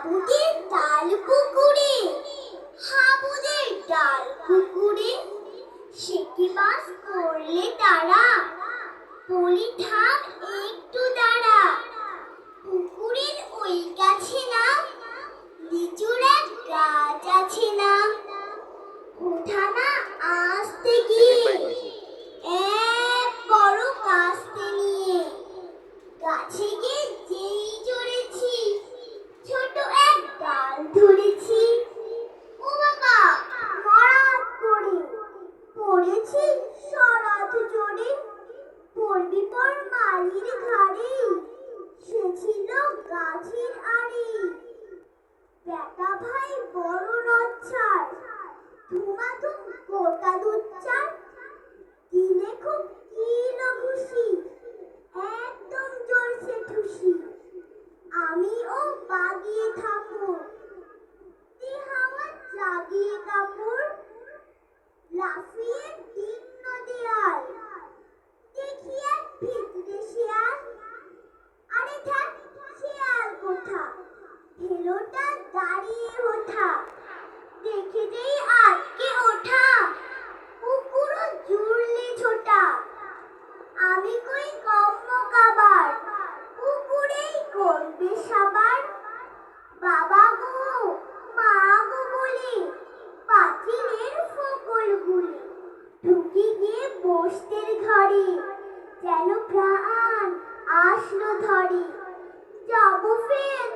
হাবুদের ডাল পুকুরে, হাবুদের ডাল পুকুরে সেকে বাস করলে তারা, বলি থাম একটু দাঁড়া। পুকুরের ওই গাছে না লিচুর এক গাছ আছে না, ওঠা না আসতে গিয়ে এক বড় কাস্তে নিয়ে, গাছে গিয়ে যেই চড়েছি ছোট এক ডাল ধরেছি। ও বাবা হঠাৎ করে পড়েছি সরাত জোরে, পড়বি পর মালির ঘাড়ে, সে ছিল গাছের আড়ে। বেটা ভাই বড় রচ্ছার, ধুমাধুম গোটা দুচ্চার, দিলে খুব কিলো খুশি, একদম জোরসে ঠুসি। আমি ও বাগিয়ে ঠাকুর, হাওয়া জাগিয়ে কাপড়, লাফিয়ে দীর্ণ দেয়াল, দেখি এক ভিতরে শেয়াল। আরে ধ্যান, শেয়াল কোথা, ভেলোটা দাঁড়িয়ে ওঠা, দেখে যেই আটকে ওঠা, পুকুরও জুড়লে ছোটা। আমি কই কম্ম কাবার, পুকুরেই করবে সাবার। বাবা গো মা গো বলে পাঁচিলের ফকল গুলি, ঢুকে গিয়ে বসতের ঘরে, যেন প্রাণ আসলো ধরে। যাবো ফের